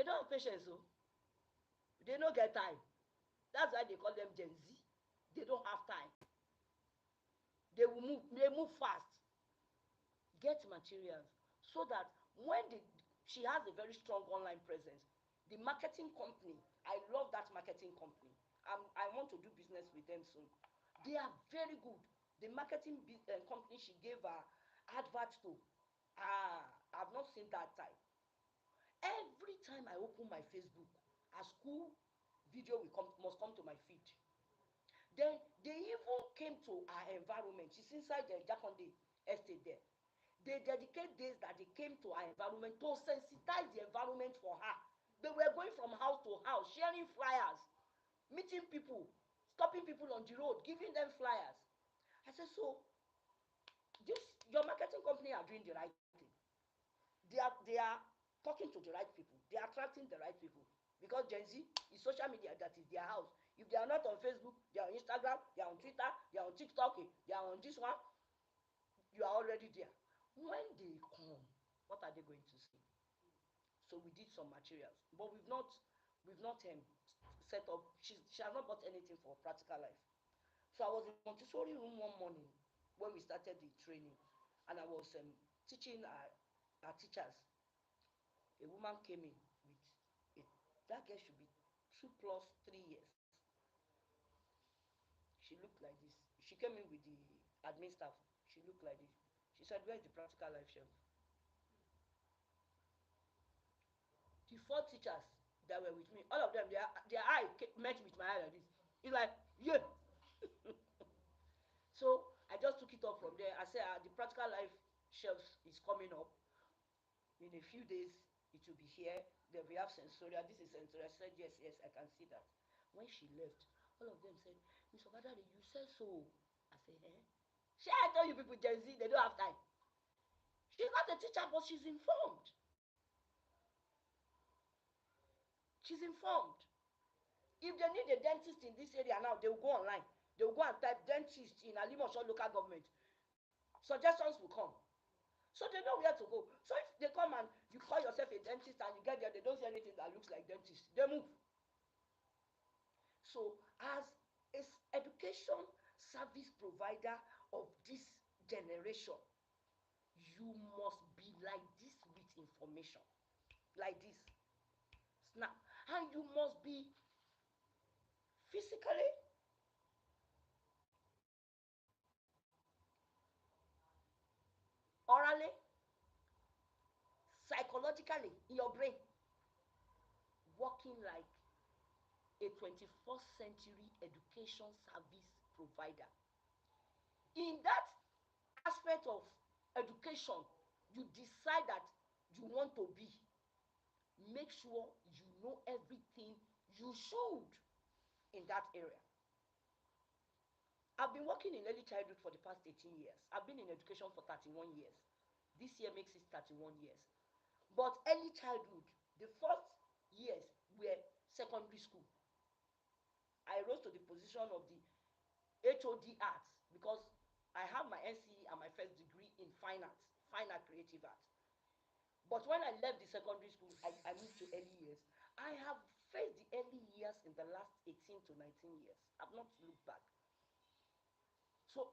don't have patience, so they don't get time. That's why they call them Gen Z. They don't have time. They move fast. Get materials so that when she has a very strong online presence. The marketing company, I love that marketing company. I want to do business with them soon. They are very good. The marketing company she gave her advert to, I've not seen that type. Every time I open my Facebook, a school video must come to my feed. Then they even came to our environment. She's inside the Jakonde estate there. They dedicate days that they came to our environment to sensitize the environment for her. They were going from house to house, sharing flyers, meeting people, stopping people on the road, giving them flyers. I said, so your marketing company are doing the right thing. They are talking to the right people. They are attracting the right people. Because Gen Z is social media, that is their house. If they are not on Facebook, they are on Instagram, they are on Twitter, they are on TikTok, they are on this one, you are already there. When they come, what are they going to say? So we did some materials, but we've not set up. She has not bought anything for practical life. So I was in Montessori room one morning when we started the training, and I was teaching our teachers. A woman came in with that girl should be 2 plus 3 years. She looked like this. She came in with the admin staff. She looked like this. She said, "Where's the practical life shelf?" The 4 teachers that were with me, all of them, their eye met with my eye like this. It's like, yeah. So I just took it up from there. I said, the practical life shelves is coming up. In a few days, it will be here. Then we have sensorial. This is sensorial. I said, yes, I can see that. When she left, all of them said, "Mr. Badari, you said so." I said, eh? Shall I tell you people, Gen Z, they don't have time. She's not a teacher, but she's informed. She's informed. If they need a dentist in this area now, they will go online. They will go and type dentist in Alimosho local government. Suggestions will come. So they know where to go. So if they come and you call yourself a dentist and you get there, they don't see anything that looks like dentist, they move. So as an education service provider of this generation, you must be like this with information. Like this. Snap. And you must be physically, orally, psychologically, in your brain, working like a 21st century education service provider. In that aspect of education, you decide that you want to be. Make sure you know everything you should in that area. I've been working in early childhood for the past 18 years. I've been in education for 31 years. This year makes it 31 years. But early childhood, the first years were secondary school. I rose to the position of the HOD arts because I have my NCE and my first degree in fine arts, fine art creative art. But when I left the secondary school, I moved to early years. I have faced the early years in the last 18 to 19 years. I've not looked back. So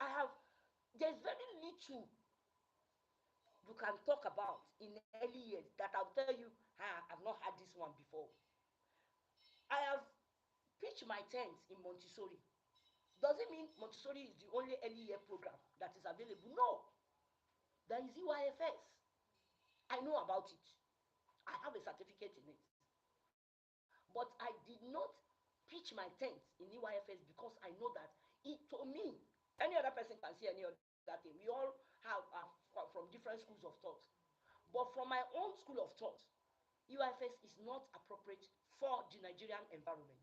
there's very little you can talk about in early years that I'll tell you, I've not had this one before. I have pitched my tent in Montessori. Does it mean Montessori is the only early year program that is available? No. There is EYFS. I know about it. I have a certificate in it. But I did not pitch my tent in EYFS because I know that to me, any other person can see any other thing. We all have from different schools of thought. But from my own school of thought, EYFS is not appropriate for the Nigerian environment.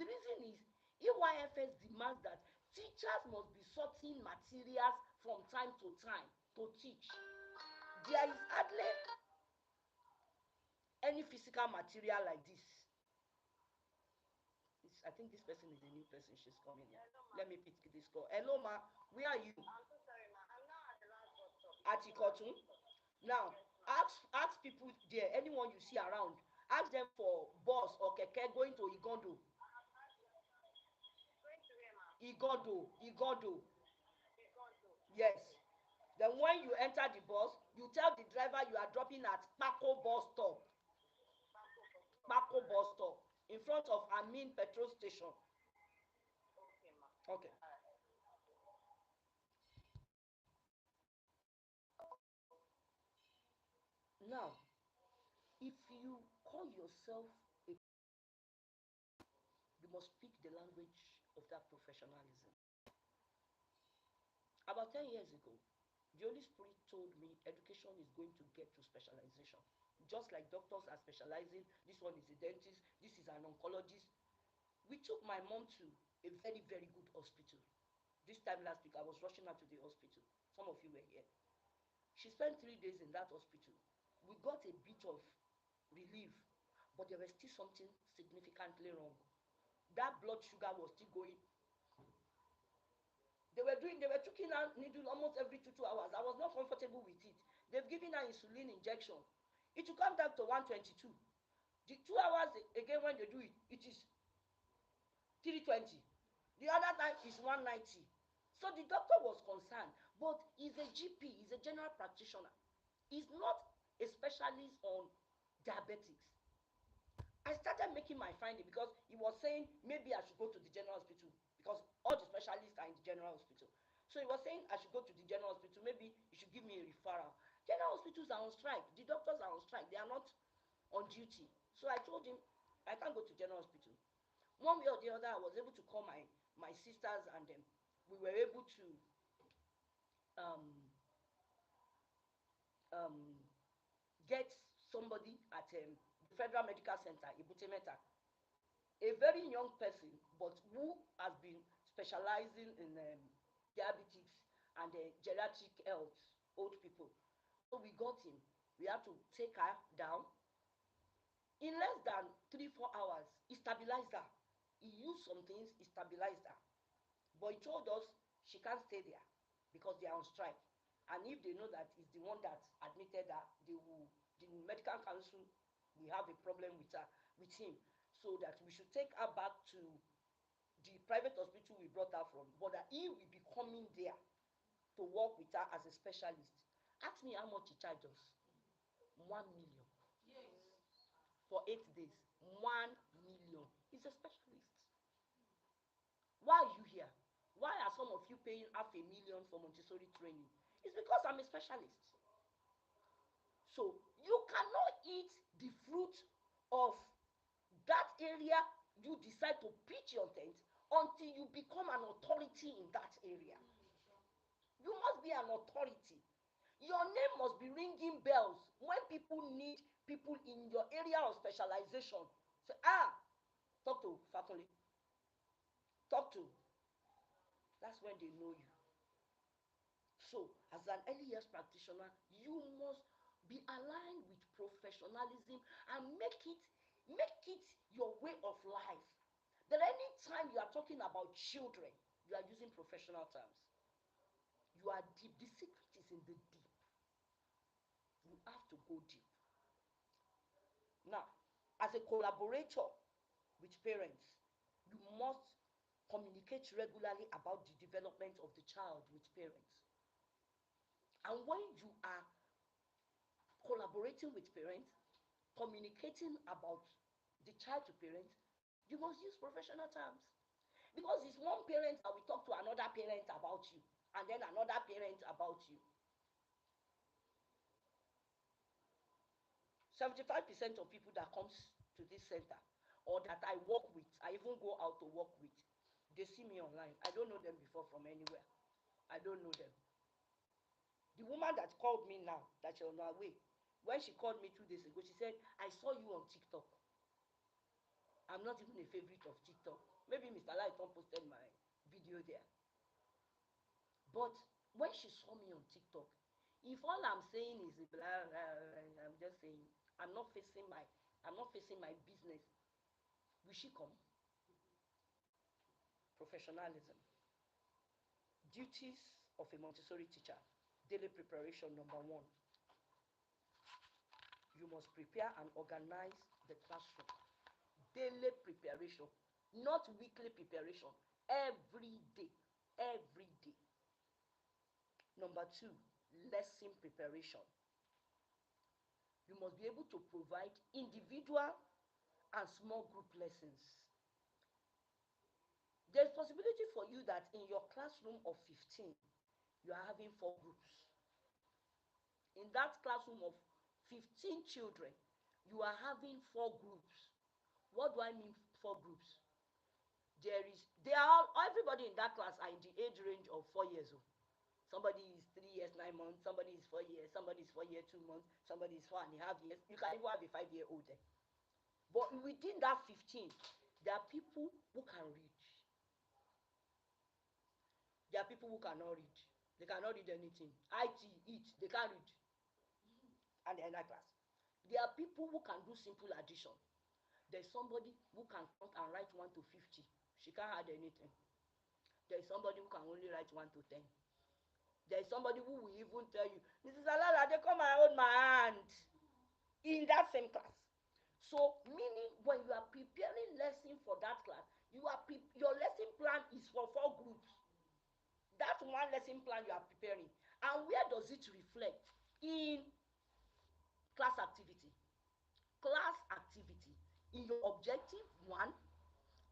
The reason is EYFS demands that teachers must be sorting materials from time to time to teach. There is hardly any physical material like this. I think this person is a new person. She's coming in. Let me pick this call. Hello, ma. Where are you? I'm so sorry, ma. I'm not at the last bus stop. At Ikotun. Now, ask people there, anyone you see around, Ask them for bus or keke going to Igondo. Going to where, ma? Igondo. Igondo. Yes. Then when you enter the bus, you tell the driver you are dropping at Paco bus stop. Paco bus stop in front of Amin petrol station. Okay, ma. Okay. Now, if you call yourself a, you must speak the language of that professionalism. About 10 years ago, the Holy Spirit told me education is going to get to specialization. Just like doctors are specializing, this one is a dentist, this is an oncologist. We took my mom to a very, very good hospital. This time last week, I was rushing her to the hospital. Some of you were here. She spent 3 days in that hospital. We got a bit of relief, but there was still something significantly wrong. That blood sugar was still going. They were taking her needle almost every 2 hours. I was not comfortable with it. They've given her insulin injection. It will come down to 122. The 2 hours again when they do it, it is 320. The other time is 190. So the doctor was concerned, but he's a GP, he's a general practitioner. He's not a specialist on diabetics. I started making my finding because he was saying maybe I should go to the general hospital because all the specialists are in the general hospital. So he was saying I should go to the general hospital. Maybe he should give me a referral. General hospitals are on strike. The doctors are on strike. They are not on duty. So I told him I can't go to general hospital. One way or the other, I was able to call my sisters and we were able to um, um, get somebody at the Federal Medical Center, Ibutemeta, a very young person, but who has been specializing in diabetics and geriatric health, old people. So we got him. We had to take her down. In less than 3-4 hours, he stabilized her. He used some things, he stabilized her. But he told us she can't stay there because they are on strike. And if they know that it's the one that admitted her, the medical council will have a problem with him. So that we should take her back to the private hospital we brought her from, but that he will be coming there to work with her as a specialist. Ask me how much he charged us. 1 million. Yes. For 8 days. 1 million. He's a specialist. Why are you here? Why are some of you paying $500,000 for Montessori training? It's because I'm a specialist. So you cannot eat the fruit of that area you decide to pitch your tent until you become an authority in that area. You must be an authority. Your name must be ringing bells when people need people in your area of specialization. Say, talk to faculty. Talk to. That's when they know you. So, as an early years practitioner, you must be aligned with professionalism and make it your way of life. That any time you are talking about children, you are using professional terms. You are deep. The secret is in the deep. You have to go deep. Now, as a collaborator with parents, you must communicate regularly about the development of the child with parents. And when you are collaborating with parents, communicating about the child to parents, you must use professional terms. Because it's one parent that will talk to another parent about you, and then another parent about you. 75% of people that comes to this center or that I work with, I even go out to work with, they see me online. I don't know them before from anywhere. I don't know them. The woman that called me now, that she's on her way, when she called me 2 days ago, she said, I saw you on TikTok. I'm not even a favorite of TikTok. Maybe Mr. Lighton posted my video there. But when she saw me on TikTok, if all I'm saying is blah, blah, blah, I'm just saying I'm not facing my business, will she come? Professionalism. Duties of a Montessori teacher. Daily preparation, number one. You must prepare and organize the classroom. Daily preparation, not weekly preparation. Every day. Every day. Number two, lesson preparation. You must be able to provide individual and small group lessons. There's possibility for you that in your classroom of 15, you are having 4 groups. In that classroom of 15 children, you are having 4 groups. What do I mean 4 groups? Everybody in that class are in the age range of 4 years old. Somebody is 3 years, 9 months, somebody is 4 years, somebody is 4 years, 2 months, somebody is 4.5 years. You can even have a 5-year-old there. But within that 15, there are people who can read. There are people who cannot read. They cannot read anything. Eat, they can't read. And they're in that class. There are people who can do simple addition. There's somebody who can count and write 1 to 50. She can't add anything. There's somebody who can only write 1 to 10. There's somebody who will even tell you, Mrs. Alala, they come and hold my hand. In that same class. So, meaning when you are preparing lesson for that class, your lesson plan is for 4 groups. That's one lesson plan you are preparing. And where does it reflect? In class activity. Class activity. In your objective 1,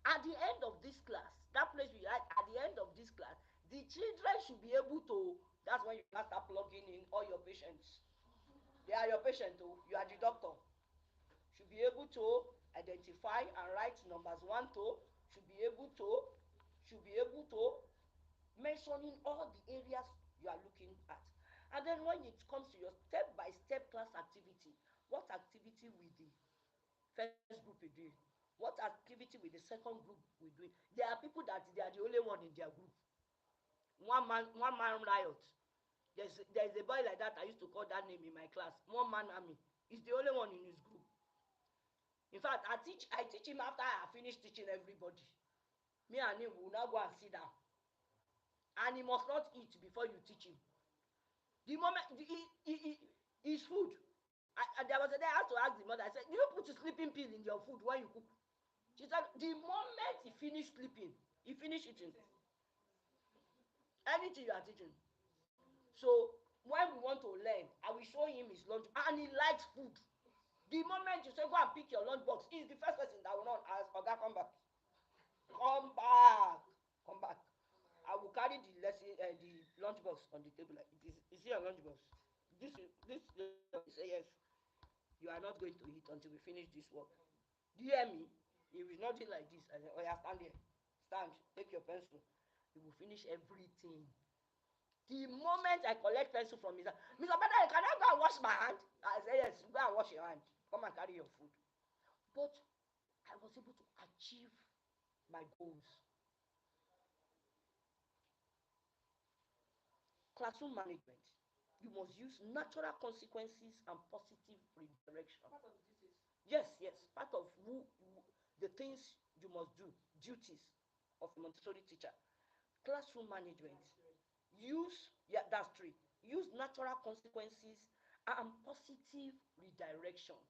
at the end of this class, that place we write, at the end of this class, the children should be able to, that's when you start plugging in all your patients. They are your patient, you are the doctor. Should be able to identify and write numbers 1 to, should be able to mentioning all the areas you are looking at. And then when it comes to your step-by-step class activity, what activity will the first group be doing? What activity will the second group be doing? There are people that they are the only one in their group. One man riot. There's a boy like that. I used to call that name in my class. One man army. He's the only one in his group. In fact, I teach him after I finish teaching everybody. Me and him will now go and sit down. And he must not eat before you teach him. The moment his food, there was a day I had to ask the mother, I said, do you put a sleeping pill in your food when you cook? She said, the moment he finished sleeping, he finished eating. Anything you are teaching. So when we want to learn, I will show him his lunch, and he likes food. The moment you say, go and pick your lunch box, he's the first person that will not ask, Oga, come back. Come back. Come back. I will carry the lunch box on the table. Like, is your lunch box? This say yes. You are not going to eat until we finish this work. Do you hear me? He will not do like this. I say, oh yeah, stand there. Stand. Take your pencil. He will finish everything. The moment I collect pencil from Mr. Bada, can I go and wash my hand? I say yes. Go and wash your hand. Come and carry your food. But I was able to achieve my goals. Classroom management. You must use natural consequences and positive redirection. Part of the duties. Yes. Part of the things you must do, duties of a Montessori teacher. Classroom management. That's 3. Use natural consequences and positive redirection.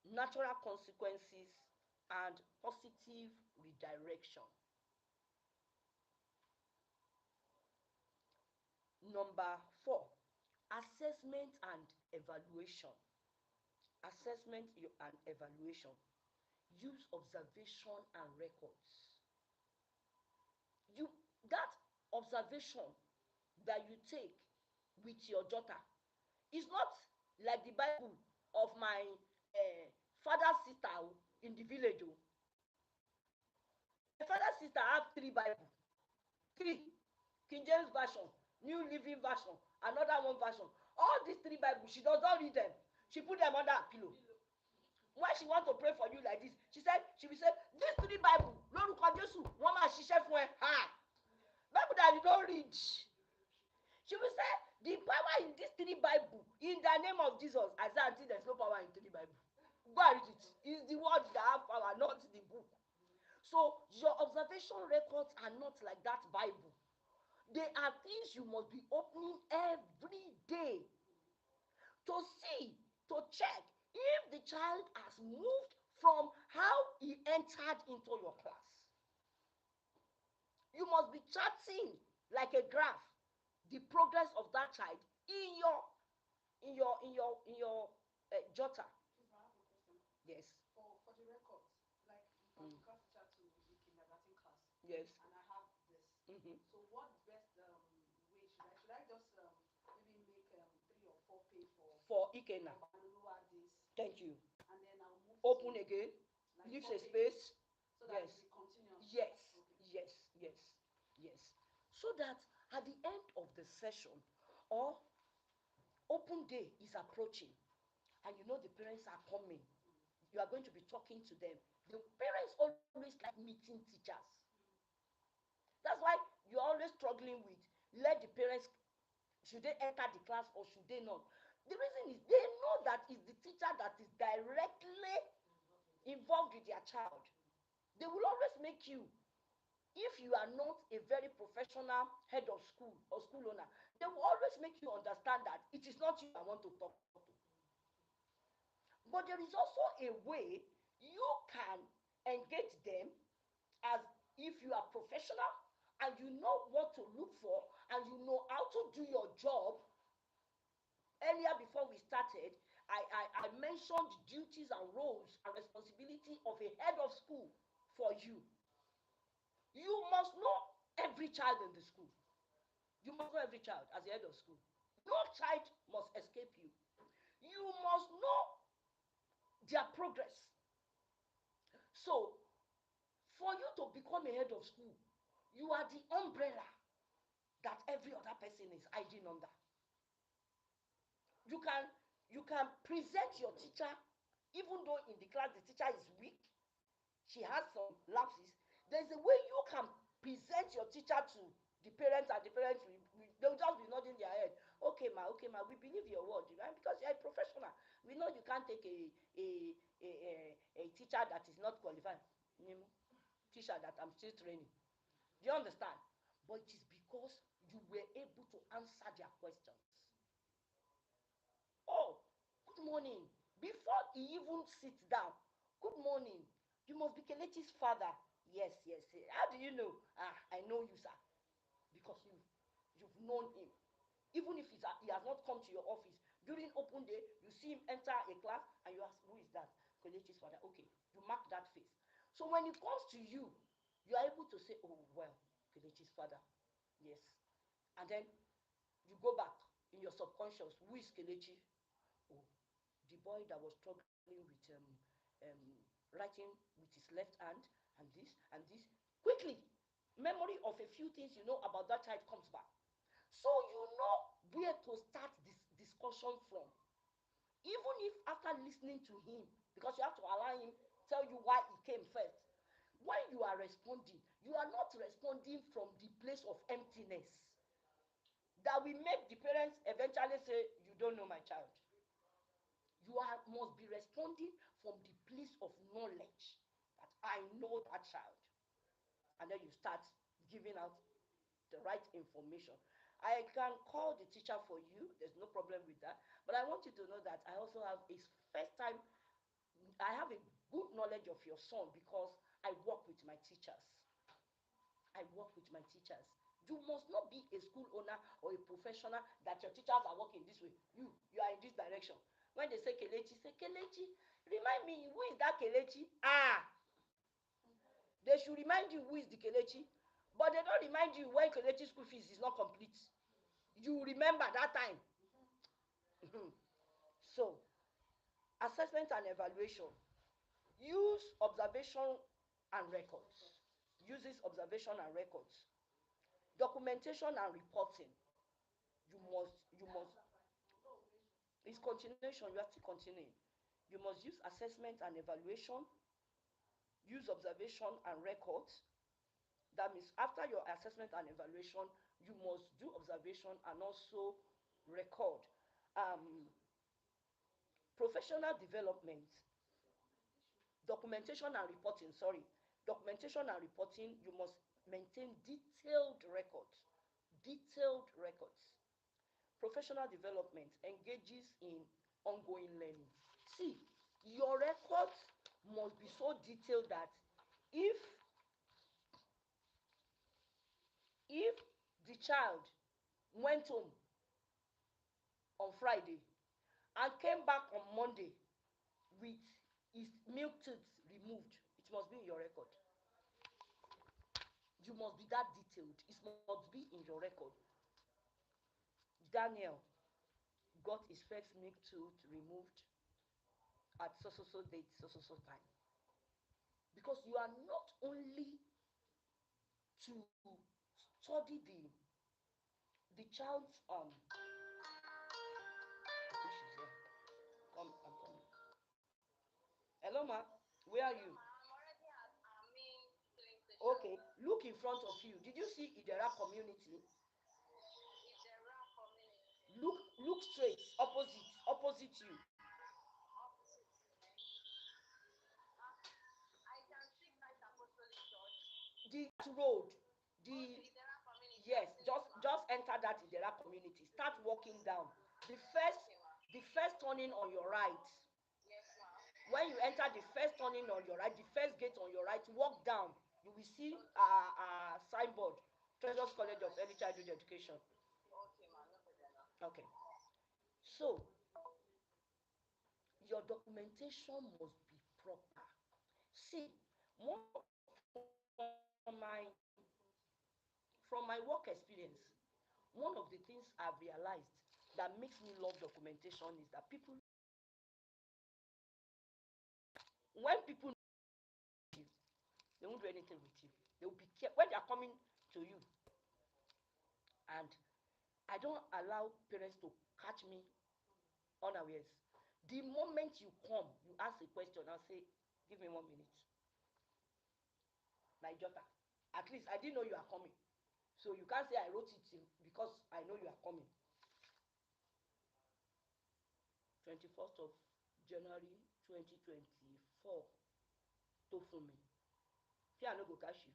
Natural consequences and positive redirection. Number 4, assessment and evaluation. Assessment and evaluation. Use observation and records. That observation that you take with your daughter is not like the Bible of my father's sister in the village. My father's sister have 3 Bible. 3. King James Version, New Living Version, another one version. All these 3 Bibles, she does not read them. She put them under her pillow. When she want to pray for you like this, she will say, these 3 Bible, lórúkọ Jésù, wọ́n máa ṣiṣẹ́ fún ẹ. Bible that you don't read. She will say, the power in these 3 Bible, in the name of Jesus. I said, until there's no power in 3 Bible. Go and read it. It's the word that have power, not the book. So your observation records are not like that Bible. They are things you must be opening every day to see, to check child has moved from how he entered into your class. You must be charting like a graph the progress of that child in your jotter. Yes. For the records, like I'm class teacher to the kindergarten class. Yes. And I have this. So what best way should I just maybe make 3 or 4 page For Ikena. Baluluwa this, Thank you. and then I'll move Open to again. like Leaves 4 a pages, space. so that Yes. it will be continuous. Yes. Okay. Yes. Yes. Yes. So that at the end of the session or open day is approaching, and you know the parents are coming, you are going to be talking to them. The parents always like meeting teachers. That's why you're always struggling with, let the parents, should they enter the class or should they not? The reason is they know that it's the teacher that is directly involved with their child. They will always make you, if you are not a very professional head of school or school owner, they will always make you understand that it is not you I want to talk to. But there is also a way you can engage them as if you are professional and you know what to look for and you know how to do your job. Earlier, before we started, I mentioned duties and roles and responsibility of a head of school for you. You must know every child in the school. You must know every child as a head of school. No child must escape you. You must know their progress. So, for you to become a head of school, you are the umbrella that every other person is hiding under. You can present your teacher, even though in the class the teacher is weak, she has some lapses. There's a way you can present your teacher to the parents, and the parents they'll just be nodding their head. Okay, ma, we believe your word, right? Because you're a professional. We know you can't take a teacher that is not qualified. Teacher that I'm still training. Do you understand? But it is because you were able to answer their questions. Oh, good morning. Before he even sits down, good morning. You must be Kelechi's father. Yes, yes, yes. How do you know? I know you, sir. Because you've known him. Even if he has not come to your office, during open day, you see him enter a class and you ask, who is that? Kelechi's father. Okay, you mark that face. So when it comes to you, you are able to say, oh, well, Kelechi's father. Yes. And then you go back in your subconscious, who is Kelechi? Oh, the boy that was struggling with writing with his left hand and this. Quickly, memory of a few things you know about that child comes back. So you know where to start this discussion from. Even if after listening to him, because you have to allow him tell you why he came first. When you are responding, you are not responding from the place of emptiness that will make the parents eventually say, you don't know my child. You must be responding from the place of knowledge that I know that child. And then you start giving out the right information. I can call the teacher for you, there's no problem with that. But I want you to know that I also have a first time, I have a good knowledge of your son because I work with my teachers. I work with my teachers. You must not be a school owner or a professional that your teachers are working this way. You are in this direction. When they say Kelechi, say Kelechi. Remind me, who is that Kelechi? They should remind you who is the Kelechi. But they don't remind you when Kelechi school fees is not complete. You remember that time. So, assessment and evaluation. Use observation and records. Uses observation and records. Documentation and reporting. You must it's continuation. You are still continuing. You must use assessment and evaluation, use observation and records. That means after your assessment and evaluation, you must do observation and also record. um, Professional development, documentation and reporting, sorry, documentation and reporting, you must maintain detailed records. Detailed records. Professional development engages in ongoing learning. See, so detailed that if if the child went home on Friday and came back on Monday with his milk teeth removed, it must be in your record. You must be that detailed. It must be in your record. Daniel got his first milk tooth removed at so date, so time. Because you are not only to study the child's she's there. Come, I'm coming. Hello, ma. Where are you? Okay, look in front of you. Did you see Idera community? Look straight, opposite you. The road, the yes, just enter that Idera community. Start walking down. The first the first turning on your right. When you enter the first turning on your right, the first gate on your right, walk down. You will see a signboard, Treasures College of Early Childhood Education. Okay. So your documentation must be proper. See, from my work experience, one of the things I've realized that makes me love documentation is that people, when people know you, they won't do anything with you. They will be careful when they are coming to you. And I don't allow parents to catch me unawares. The moment you come, you ask a question, I'll say, give me 1 minute. My daughter, at least I didn't know you are coming. So you can't say I wrote it because I know you are coming. 21st of January 2024. To for me. Fear no go catch you.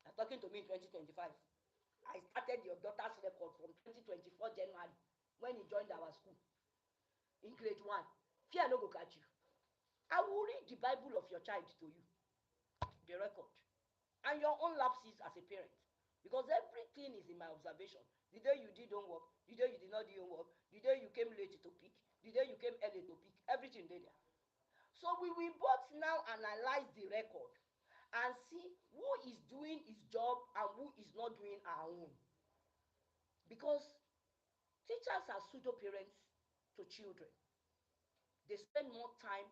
You're talking to me in 2025. I started your daughter's record from 2024 January when he joined our school in grade 1. Fear no go catch you. I will read the Bible of your child to you, the record, and your own lapses as a parent. Because everything is in my observation. The day you did homework, the day you did not do homework, the day you came late to pick, the day you came early to pick, everything there. So we will both now analyze the record and see who is doing his job and who is not doing our own. Because teachers are pseudo parents to children. They spend more time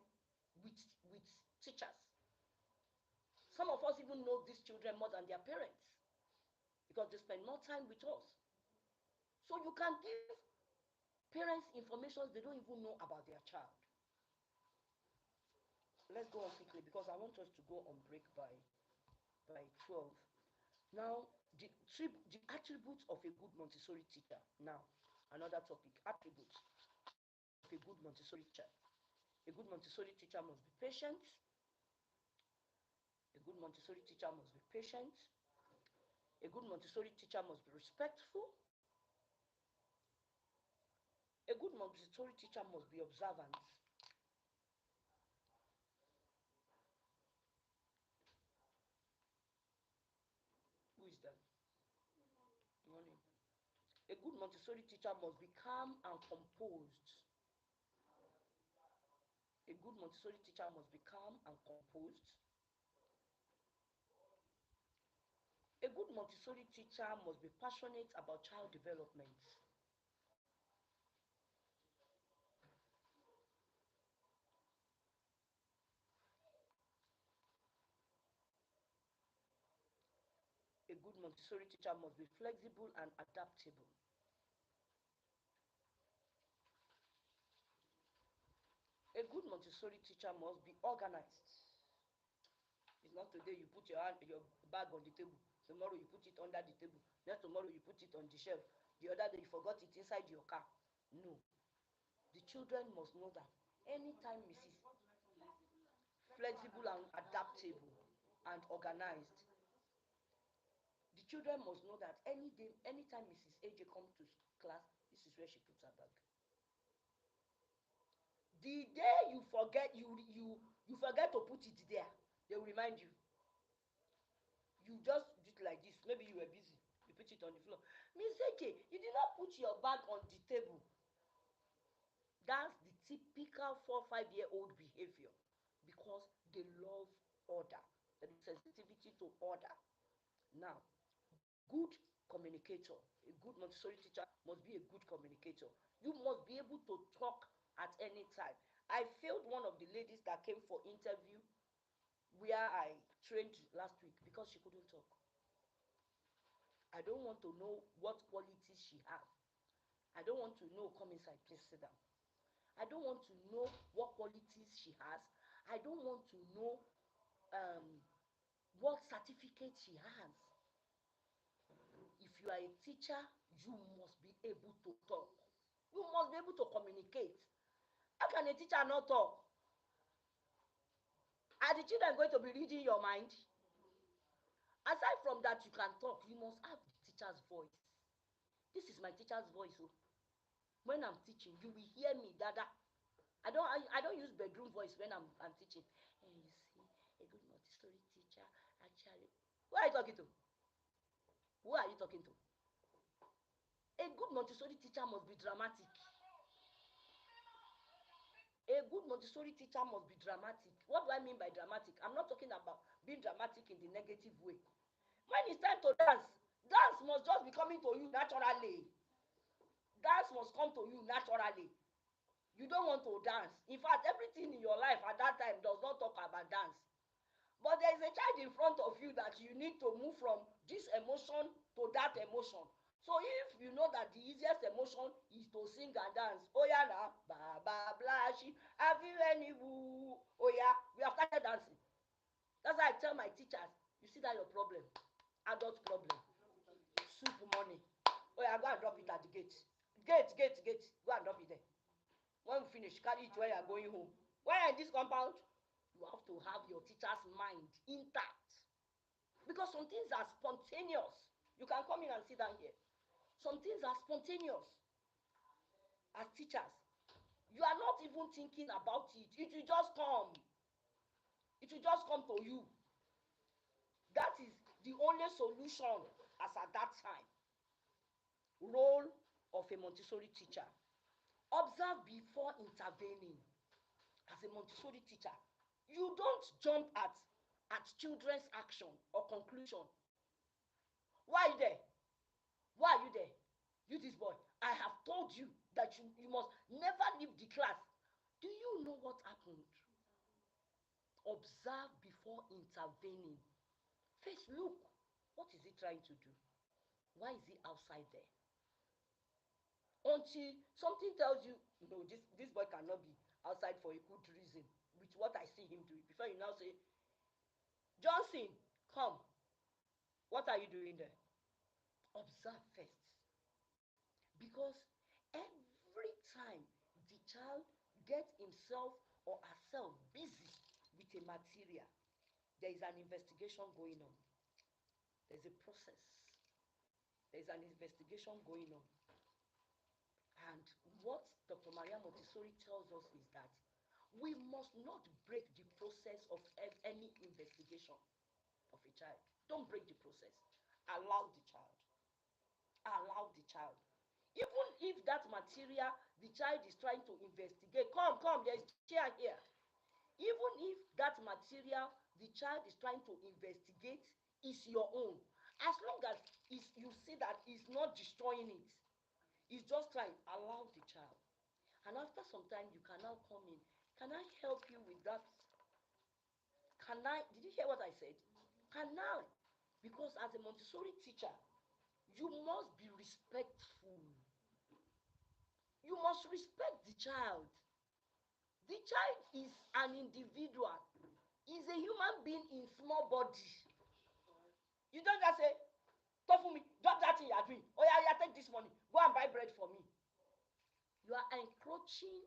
with teachers. Some of us even know these children more than their parents because they spend more time with us. So you can give parents information they don't even know about their child. Let's go on quickly because I want us to go on break by 12. Now, the attributes of a good Montessori teacher. Now, another topic, attributes of a good Montessori teacher. A good Montessori teacher must be patient. A good Montessori teacher must be patient. A good Montessori teacher must be respectful. A good Montessori teacher must be observant. Who is that? Morning. A good Montessori teacher must be calm and composed. A good Montessori teacher must be calm and composed. A good Montessori teacher must be passionate about child development. A good Montessori teacher must be flexible and adaptable. A good Montessori teacher must be organized. It's not today you put your bag on the table, tomorrow you put it under the table, then tomorrow you put it on the shelf, the other day you forgot it inside your car. No. The children must know that anytime Mrs. Flexible and adaptable and organized. The children must know that anytime Mrs. AJ comes to class, this is where she puts her bag. The day you forget, you You forget to put it there, they will remind you. You just do it like this. Maybe you were busy. You put it on the floor. Miss Eke, you did not put your bag on the table. That's the typical 4 5 year old behavior because they love order. There is sensitivity to order. Now, good communicator, a good Montessori teacher must be a good communicator. You must be able to talk at any time. I failed one of the ladies that came for interview where I trained last week because she couldn't talk. I don't want to know what qualities she has. I don't want to know, come inside, please sit down. I don't want to know what qualities she has. I don't want to know um, what certificate she has. If you are a teacher, you must be able to talk. You must be able to communicate. How can a teacher not talk? Are the children going to be reading your mind? Aside from that, you can talk. You must have the teacher's voice. This is my teacher's voice. Oh. When I'm teaching, you will hear me, Dada. I don't use bedroom voice when I'm teaching. And you see, a good Montessori teacher actually. Who are you talking to? Who are you talking to? A good Montessori teacher must be dramatic. A good Montessori teacher must be dramatic. What do I mean by dramatic? I'm not talking about being dramatic in the negative way. When it's time to dance, dance must just be coming to you naturally. Dance must come to you naturally. You don't want to dance. In fact, everything in your life at that time does not talk about dance. But there is a child in front of you that you need to move from this emotion to that emotion. So if you know that the easiest emotion is to sing and dance, oh yeah now, Baba Blashi, have you any woo? Oh yeah, we have started dancing. That's why I tell my teachers, you see that your problem, adult problem, soup money. Oh yeah, go and drop it at the gate. Gate, go and drop it there. When we finish, carry it where you are going home. When you're in this compound, you have to have your teacher's mind intact. Because some things are spontaneous. You can come in and sit down here. Some things are spontaneous. As teachers, you are not even thinking about it. It will just come. It will just come to you. That is the only solution as at that time. Role of a Montessori teacher. Observe before intervening. As a Montessori teacher, you don't jump at children's action or conclusion. Why are you there? Why are you there? You this boy, I have told you that you must never leave the class. Do you know what happened? Observe before intervening. First, look, what is he trying to do? Why is he outside there? Until something tells you, no, this boy cannot be outside for a good reason with what I see him doing. Before you now say, Johnson, come. What are you doing there? Observe first. Because every time the child gets himself or herself busy with a material, there is an investigation going on. There's a process. There's an investigation going on. And what Dr. Maria Montessori tells us is that we must not break the process of any investigation of a child. Don't break the process. Allow the child. Allow the child. Even if that material the child is trying to investigate, come, there is chair here. Even if that material the child is trying to investigate is your own, as long as you see that it's not destroying it, it's just trying, allow the child. And after some time, you can now come in. Can I help you with that? Did you hear what I said? Can I? Because as a Montessori teacher, you must be respectful. You must respect the child. The child is an individual. He's a human being in small body. You don't just say, Tofu me, drop that thing you are doing. Oh yeah, take this money. Go and buy bread for me. You are encroaching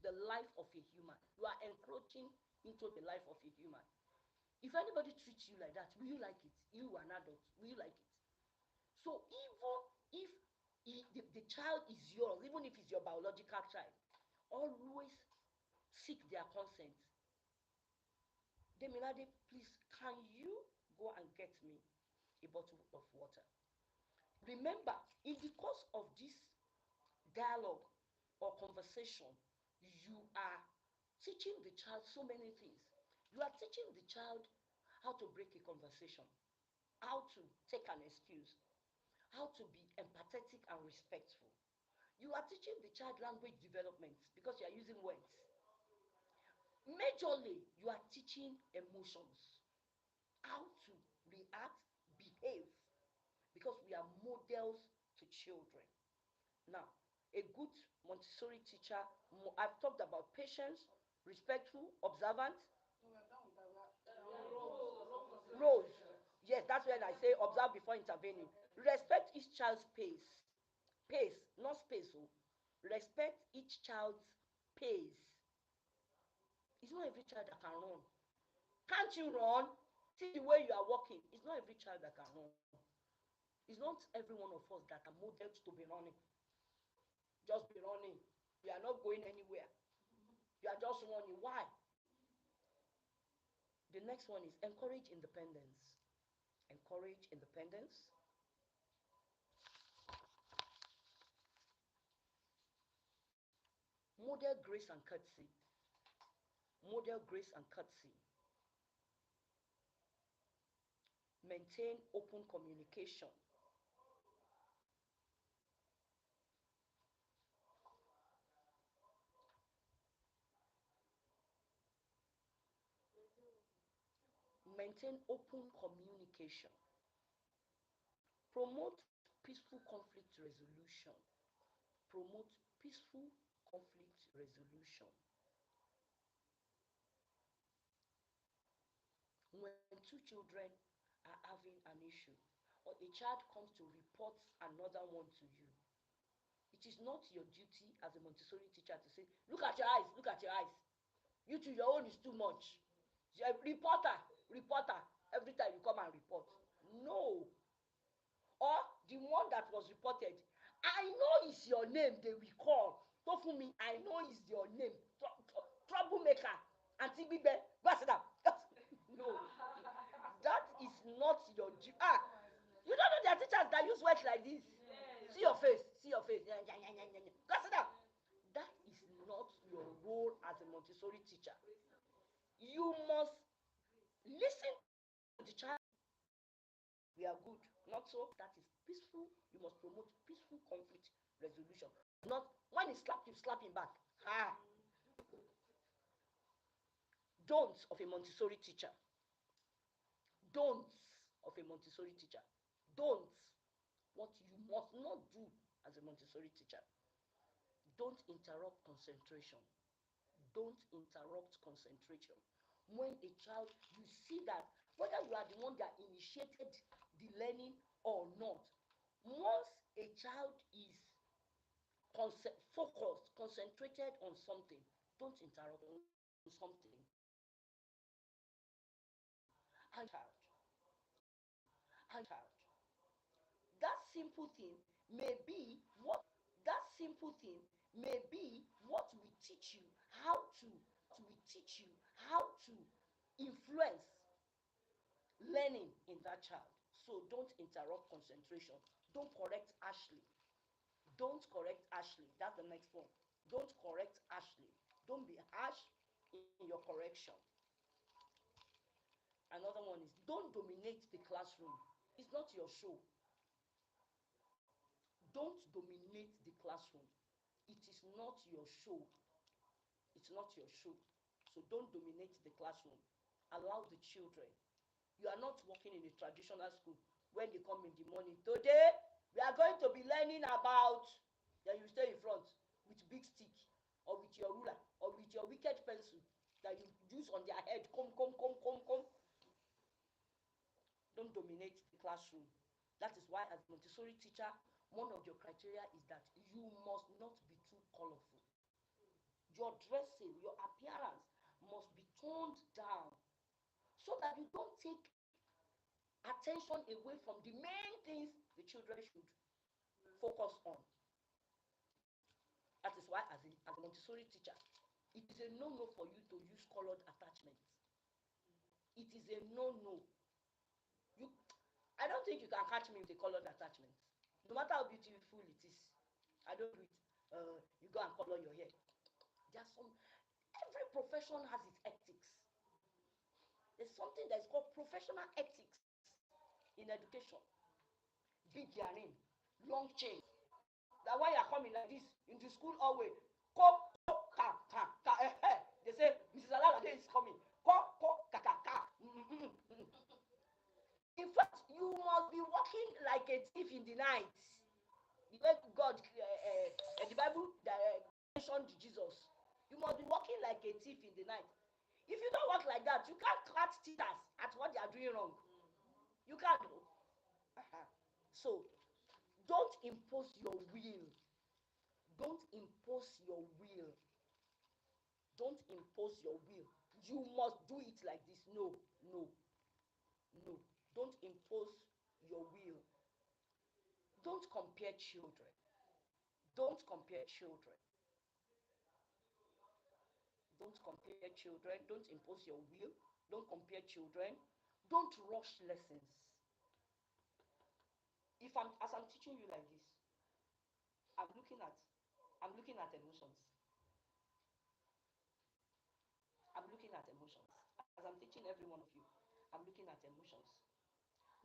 the life of a human. You are encroaching into the life of a human. If anybody treats you like that, will you like it? You an adult, will you like it? So even if the child is yours, even if it's your biological child, always seek their consent. Demilade, please, can you go and get me a bottle of water? Remember, in the course of this dialogue or conversation, you are teaching the child so many things. You are teaching the child how to break a conversation, how to take an excuse, how to be empathetic and respectful. You are teaching the child language development because you are using words. Majorly, you are teaching emotions, how to react, behave, because we are models to children. Now, a good Montessori teacher, I've talked about patience, respectful, observant, No, we're done with that. Rose. roles. Yes, that's when I say observe before intervening. Respect each child's pace. Pace, not space. Oh. Respect each child's pace. It's not every child that can run. Can't you run? See the way you are walking. It's not every child that can run. It's not every one of us that are modeled to be running. Just be running. You are not going anywhere. You are just running. Why? The next one is encourage independence. Encourage independence. Model grace and courtesy. Model grace and courtesy. Maintain open communication. Maintain open communication. Promote peaceful conflict resolution. Promote peaceful conflict resolution. When two children are having an issue, or a child comes to report another one to you, it is not your duty as a Montessori teacher to say, look at your eyes, look at your eyes. You two, your own is too much. Reporter, reporter, every time you come and report. No. Or the one that was reported, I know it's your name they will call. Tofumi, I know it's your name. Troublemaker. Auntie Bibe, go sit down. No. That is not your duty. You don't know there are teachers that use words like this. Yes. See your face, see your face. Go sit down. That is not your role as a Montessori teacher. You must listen to the child. We are good. Not so. That is peaceful. You must promote peaceful conflict resolution. Not when he slap you, slap him back. Ah. Don'ts of a Montessori teacher. Don'ts of a Montessori teacher. Don'ts. What you must not do as a Montessori teacher. Don't interrupt concentration. Don't interrupt concentration. When a child, you see that whether you are the one that initiated the learning or not, once a child is focused, concentrated on something, don't interrupt on something. And that simple thing may be what that simple thing may be what will teach you how to influence learning in that child. So don't interrupt concentration. Don't correct Ashley. Don't correct Ashley. That's the next one. Don't correct Ashley. Don't be harsh in your correction. Another one is don't dominate the classroom. It's not your show. Don't dominate the classroom. It is not your show. It's not your show. So don't dominate the classroom. Allow the children. You are not working in a traditional school when they come in the morning. Today, we are going to be learning about. Then you stay in front with big stick or with your ruler or with your wicked pencil that you use on their head. Come, come, come, come, come. Don't dominate the classroom. That is why, as a Montessori teacher, one of your criteria is that you must not be too colorful. Your dressing, your appearance must be toned down so that you don't take attention away from the main things the children should focus on. That is why, as a Montessori teacher, it is a no-no for you to use colored attachments. It is a no-no. I don't think you can catch me with a colored attachment. No matter how beautiful it is, I don't do it. You go and color your hair. There's some. Every profession has its ethics. There's something that is called professional ethics in education. Big earring, long chain. That why you're coming like this into school always. They say Mrs. Alalade is coming. In fact, you must be walking like a thief in the night. The way God, the Bible mentioned Jesus. You must be walking like a thief in the night. If you don't walk like that, you can't catch teachers at what they are doing wrong. You can't. So, don't impose your will. Don't impose your will. Don't impose your will. You must do it like this. No, no, no. Don't impose your will. Don't compare children. Don't compare children. Don't compare children. Don't impose your will. Don't compare children. Don't rush lessons. As I'm teaching you like this, I'm looking at emotions. I'm looking at emotions. As I'm teaching every one of you, I'm looking at emotions.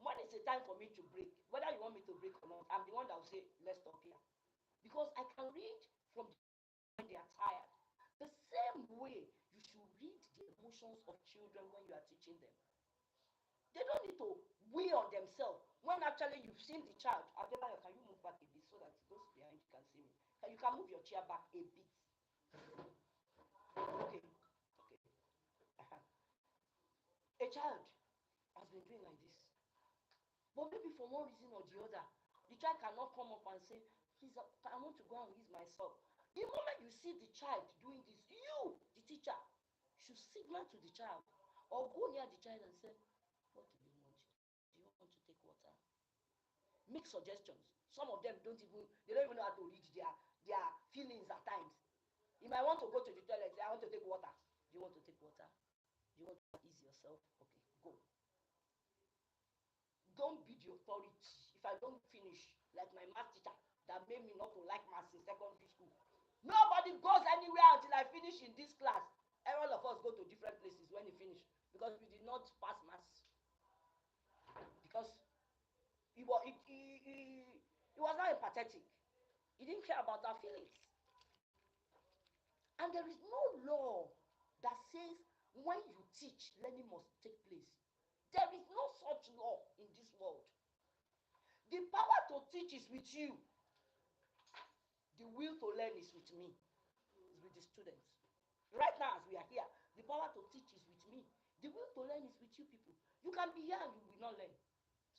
When is the time for me to break? Whether you want me to break or not, I'm the one that will say, let's stop here. Because I can read from when they are tired. The same way you should read the emotions of children when you are teaching them. They don't need to weigh on themselves when actually you've seen the child. Adebayo, can you move back a bit so that those behind you can see me? You can move your chair back a bit. Okay. A child has been doing like this. But maybe for one reason or the other, the child cannot come up and say, please, I want to go and use myself. The moment you see the child doing this, you, the teacher, should signal to the child or go near the child and say, what do you want? Do you want to take water? Make suggestions. Some of them don't even know how to read their feelings at times. You might want to go to the toilet, say, I want to take water. Do you want to take water? Do you want to ease yourself? Okay, go. Don't be the authority. If I don't finish, like my math teacher that made me not to like maths in secondary school, nobody goes anywhere until I finish in this class. All of us go to different places when you finish because we did not pass maths. Because he was not empathetic. He didn't care about our feelings. And there is no law that says when you teach, learning must take place. There is no such law in this world. The power to teach is with you. The will to learn is with me. Is with the students. Right now, as we are here, the power to teach is with me. The will to learn is with you people. You can be here and you will not learn.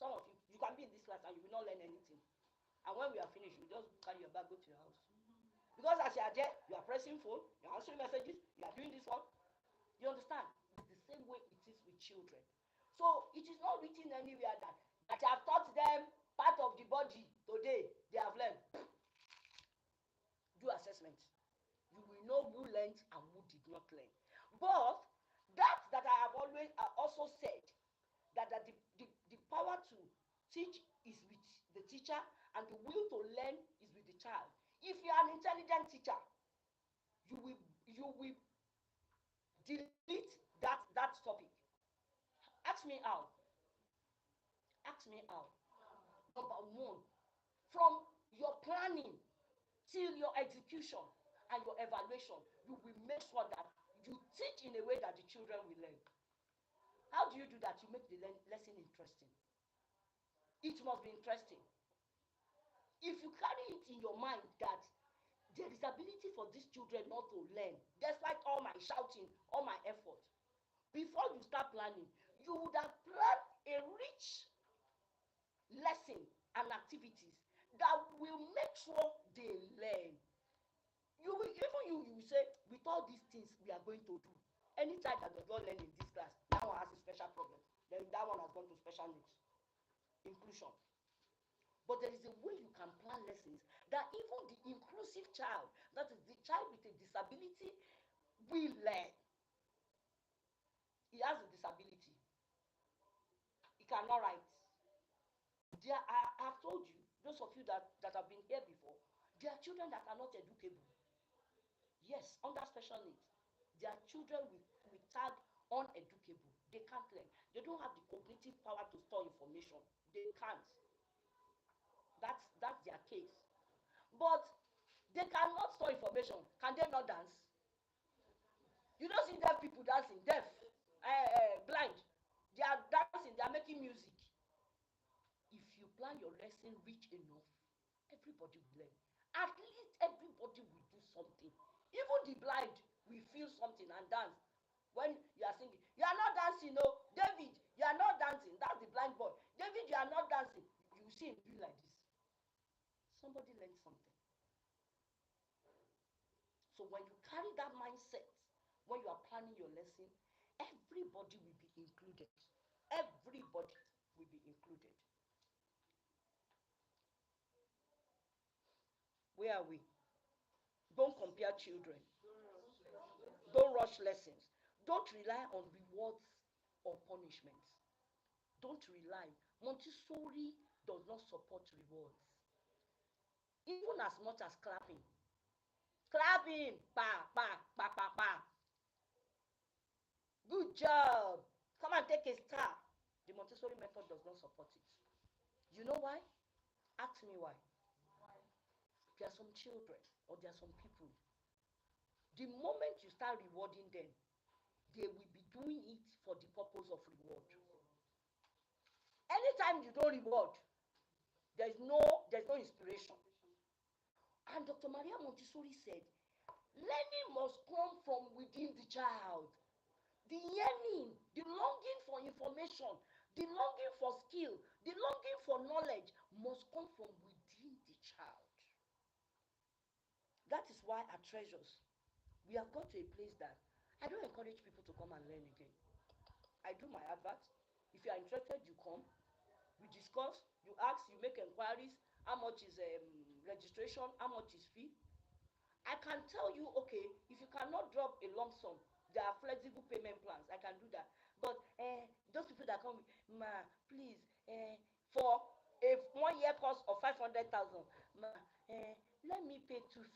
Some of you can be in this class and you will not learn anything. And when we are finished, you just carry your bag, go to your house. Because as you are there, you are pressing phone, you are answering messages, you are doing this one. You understand? It's the same way it is with children. So it is not written anywhere that I have taught them part of the body today. They have learned. Do assessment. You will know who learned and who did not learn. But that I have always also said that the power to teach is with the teacher and the will to learn is with the child. If you are an intelligent teacher, you will delete that topic. Ask me how. Ask me how. Number one, from your planning till your execution and your evaluation, you will make sure that you teach in a way that the children will learn. How do you do that? You make the lesson interesting. It must be interesting. If you carry it in your mind that there is ability for these children not to learn, despite all my shouting, all my effort, before you start planning, you would have planned a rich lesson and activities that will make sure they learn. You will say, with all these things we are going to do, any child that does not learn in this class, that one has a special problem. Then that one has gone to special needs. Inclusion. But there is a way you can plan lessons that even the inclusive child, that is the child with a disability, will learn. He has a disability. those of you that have been here before, there are children that are not educable. Yes, under special needs. There are children with tag uneducable. They can't learn. They don't have the cognitive power to store information. They can't. That's their case. But they cannot store information. Can they not dance? You don't see deaf people dancing, deaf, blind. They are dancing, they are making music. If you plan your lesson rich enough, everybody will learn. At least everybody will do something. Even the blind will feel something and dance. When you are singing, you are not dancing, no. David, you are not dancing. That's the blind boy. David, you are not dancing. You see him do like this. Somebody learned something. So when you carry that mindset, when you are planning your lesson, everybody will be included. Everybody will be included. Where are we? Don't compare children. Don't rush lessons. Don't rely on rewards or punishments. Don't rely. Montessori does not support rewards. Even as much as clapping. Clapping. Pa, pa, pa, pa, pa. Good job. Come and take a star. The Montessori method does not support it. You know why? Ask me why. There are some children or there are some people. The moment you start rewarding them, they will be doing it for the purpose of reward. Anytime you don't reward, there's no inspiration. And Dr. Maria Montessori said, learning must come from within the child. The yearning, the longing for information, the longing for skill, the longing for knowledge must come from within the child. That is why at Treasures, we have got to a place that I don't encourage people to come and learn again. I do my advert. If you are interested, you come. We discuss, you ask, you make inquiries. How much is registration? How much is fee? I can tell you, okay, if you cannot drop a lump sum, there are flexible payment plans. I can do that. But those people that come, ma, please, for a 1 year course of 500,000, ma, let me pay 250.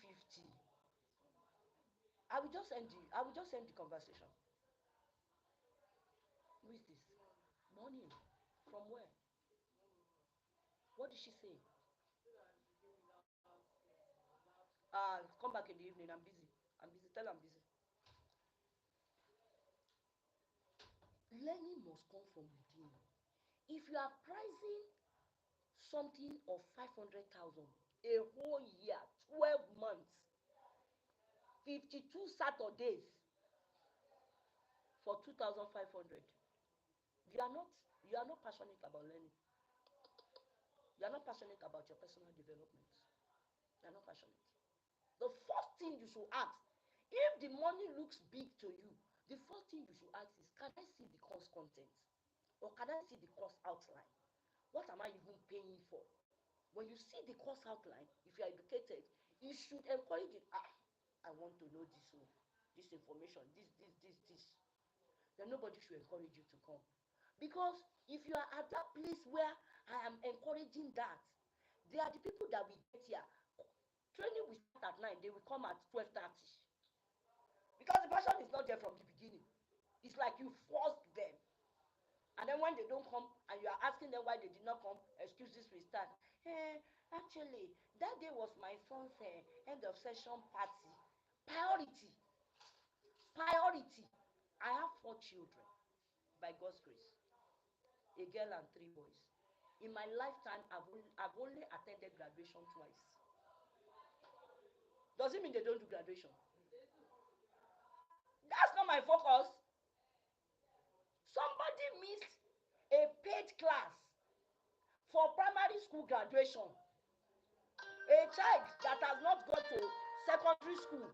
I will just end the conversation. Who is this? Money. From where? What did she say? Come back in the evening. I'm busy. I'm busy. Tell her I'm busy. Learning must come from within. If you are pricing something of 500,000 a whole year, 12 months, 52 Saturdays for 2,500, you are not passionate about learning. You are not passionate about your personal development. You are not passionate. The first thing you should ask, if the money looks big to you, the first thing you should ask is, can I see the course content? Or can I see the course outline? What am I even paying for? When you see the course outline, if you are educated, you should encourage it. I want to know this information, this. Then nobody should encourage you to come. Because if you are at that place where I am encouraging that, they are the people that will get here. Training will start at 9, they will come at 12:30. Because the person is not there from the beginning. It's like you forced them. And then when they don't come and you are asking them why they did not come, excuses will start. Actually, that day was my son's end of session party. Priority. Priority. I have 4 children, by God's grace. A girl and 3 boys. In my lifetime, I've only attended graduation twice. Does it mean they don't do graduation? That's not my focus. Somebody missed a paid class for primary school graduation. A child that has not gone to secondary school,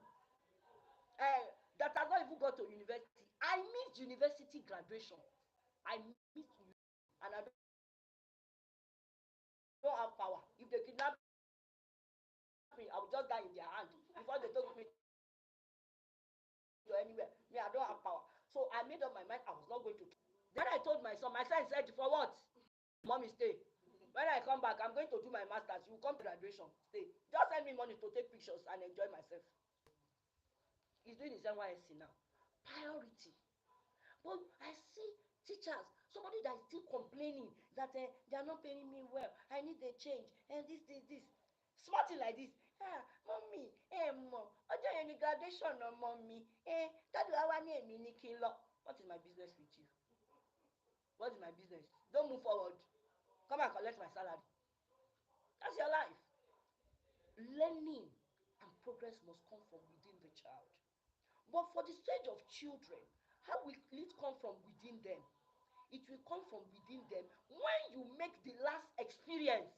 that has not even gone to university. I missed university graduation. I missed university, and I don't have power. If they kidnap me, I will just die in their hand before they take me to anywhere. Me, I don't have power. So I made up my mind I was not going to. Then I told my son said, for what? Mommy, stay. When I come back, I'm going to do my master's. You come to graduation, stay. Just send me money to take pictures and enjoy myself. He's doing his NYSC now. Priority. But I see teachers, somebody that is still complaining that they are not paying me well. I need a change. And this. Smart thing like this. Mommy, mom, ọjọ́ yẹn ni graduation of mommy. Dájú wa ní èmi ní kí n lọ. What is my business with you? What is my business? Don't move forward. Come and collect my salary. That's your life. Learning and progress must come from within the child. But for the stage of children, how will it come from within them? It will come from within them when you make the last experience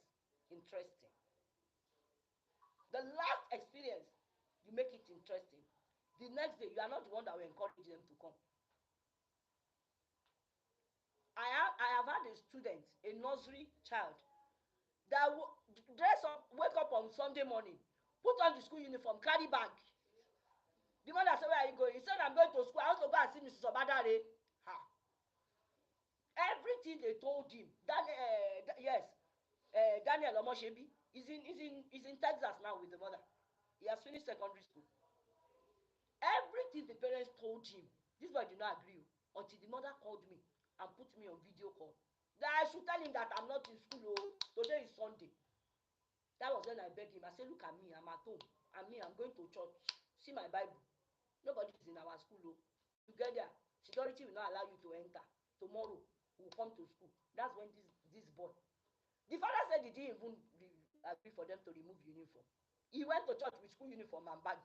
interesting. The last experience, you make it interesting. The next day, you are not the one that will encourage them to come. I have had a student, a nursery child, that dress up, wake up on Sunday morning, put on the school uniform, carry bag. The mother said, "Where are you going?" He said, "I'm going to school. I want to go and see Mrs. Obadare." Everything they told him, Daniel Omoshebi is in Texas now with the mother. He has finished secondary school. Everything the parents told him, this boy did not agree until the mother called me and put me on video call. That I should tell him that I'm not in school. Today is Sunday. That was when I begged him. I said, "Look at me, I'm at home. I'm going to church. See my Bible. Nobody is in our school. You get there, security will not allow you to enter. Tomorrow, we'll come to school." That's when this boy. The father said he didn't even agree for them to remove uniform. He went to church with school uniform and bag.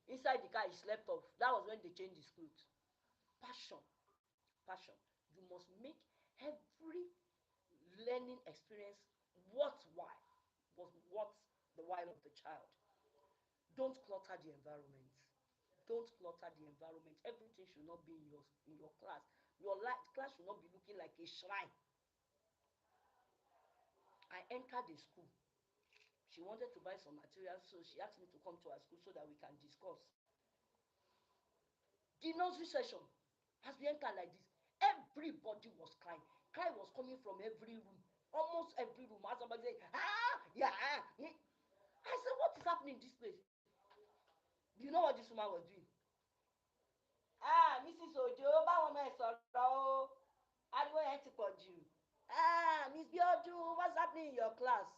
Inside the car, he slept off. That was when they changed his clothes. Passion. Passion. You must make every learning experience worthwhile. What's the while of the child? Don't clutter the environment. Don't clutter the environment. Everything should not be in your class. Your class should not be looking like a shrine. I entered the school. She wanted to buy some materials, so she asked me to come to her school so that we can discuss. The nursery session, as we entered like this, everybody was crying. Cry was coming from every room, almost every room. As somebody say, yeah. I said, "What is happening in this place?" Do you know what this woman was doing? Mrs. Ojo, báwọn ọmọ ẹ sọ̀rọ̀ o, ariwo yẹn ti pọ̀ jù. Miss Biodun, what's happening in your class?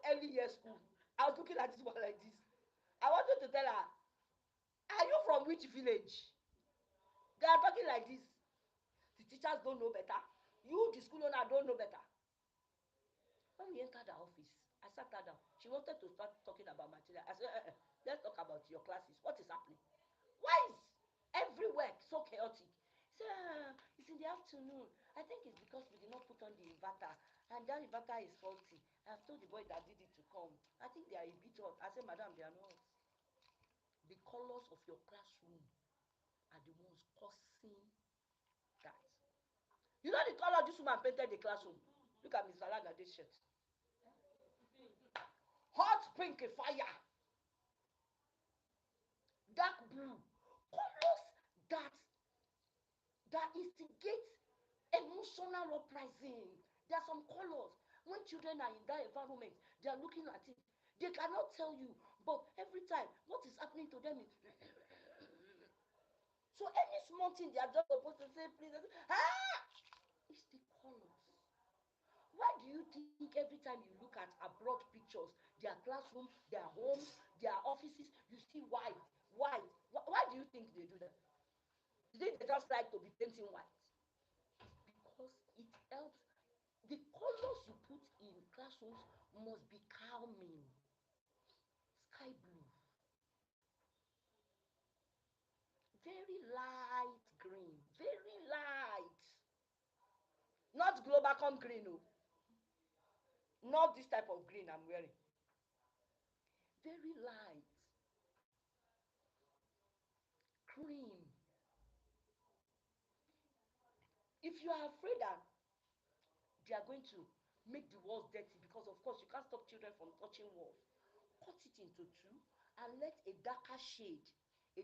Early year school. I was looking at this one like this. I wanted to tell her, "Are you from which village? They are talking like this. The teachers don't know better. You, the school owner, don't know better." When we entered the office, I sat her down. She wanted to start talking about material. I said, "Let's talk about your classes. What is happening? Why is everywhere so chaotic?" She said, "It's in the afternoon. I think it's because we did not put on the inverter, and that inverter is faulty. I've told the boy that did it to come. I think they are a bit hot." I said, "Madam, they are not. The colors of your classroom are the ones causing that. You know the color this woman painted the classroom? Look at Mr. Lagade's shirt. Hot pink fire. Dark blue. Colors that instigate emotional uprising. There are some colors. When children are in that environment, they are looking at it. They cannot tell you, but every time, what is happening to them is so any small thing they are just supposed to say, "Please," it's the colors. Why do you think every time you look at abroad pictures, their classroom, their homes, their offices, you see white? Why do you think they do that? They just like to be painting white? Because it helps. The colors you put in classrooms must be calming. Sky blue, very light green, very light. Not Globacom green, no. Not this type of green I'm wearing. Very light. Cream. If you are afraid that they are going to make the walls dirty, because of course you can't stop children from touching walls, cut it into two and let a darker shade of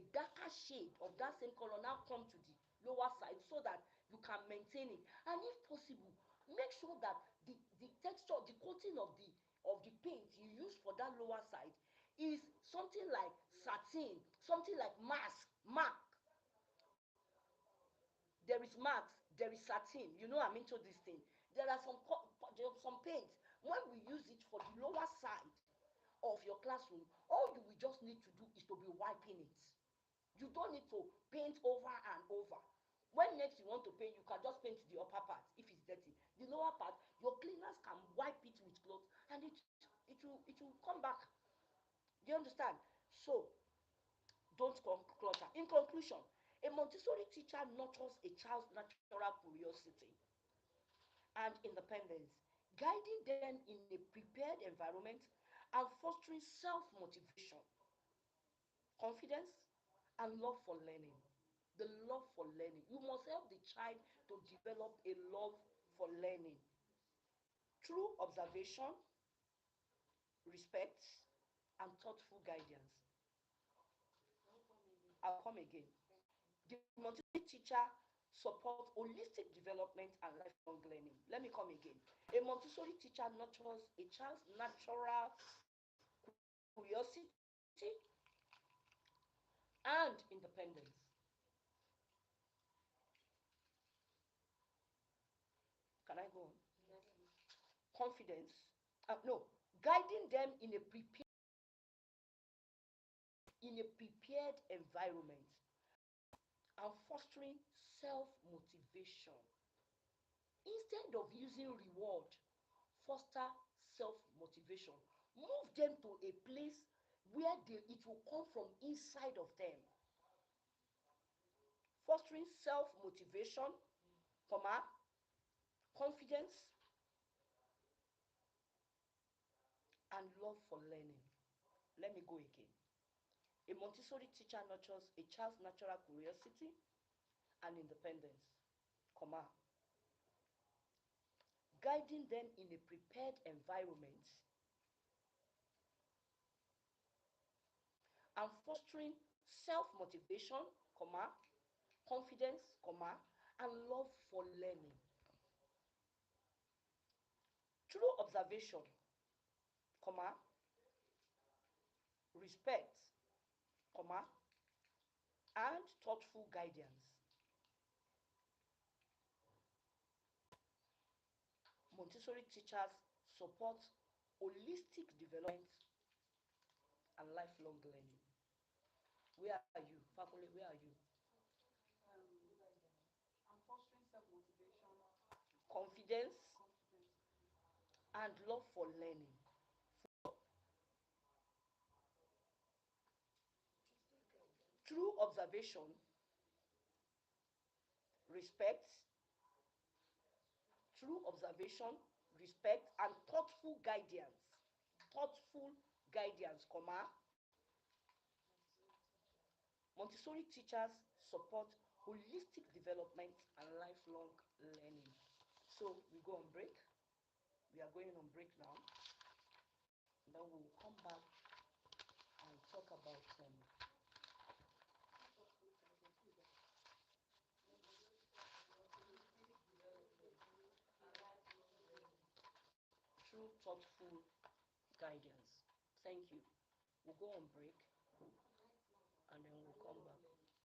that same color now come to the lower side, so that you can maintain it. And if possible, make sure that the texture, the coating of the paint you use for that lower side is something like satin, something like mark. There is marks, there is satin. You know I'm into this thing. There are there are some paints. When we use it for the lower side of your classroom, all you will just need to do is to be wiping it. You don't need to paint over and over. When next you want to paint, you can just paint the upper part if it's dirty. The lower part, your cleaners can wipe it with cloth, and it will come back. Do you understand? So don't clutter. In conclusion, a Montessori teacher nurtures a child's natural curiosity and independence, guiding them in a prepared environment and fostering self-motivation, confidence, and love for learning. The love for learning. You must help the child to develop a love for learning through observation, respect, and thoughtful guidance. I'll come again. The Montessori teacher supports holistic development and lifelong learning. Let me come again. A Montessori teacher nurtures a child's natural curiosity and independence. Can I go on? Confidence. No, guiding them in a prepared environment and fostering self-motivation. Instead of using reward, foster self-motivation. Move them to a place where it will come from inside of them. Fostering self-motivation, confidence, and love for learning. Let me go again. A Montessori teacher nurtures a child's natural curiosity and independence, guiding them in a prepared environment and fostering self-motivation, confidence, and love for learning. Through observation, respect, and thoughtful guidance, Montessori teachers support holistic development and lifelong learning. Where are you? Fakule, where are you? I'm fostering self-motivation, Confidence confidence. and love for learning. Through observation, respect, through observation, respect, and thoughtful guidance, Montessori teachers support holistic development and lifelong learning. So we go on break. We are going on break now. And then we'll come back and talk about through thoughtful guidance. Thank you. We'll go on break.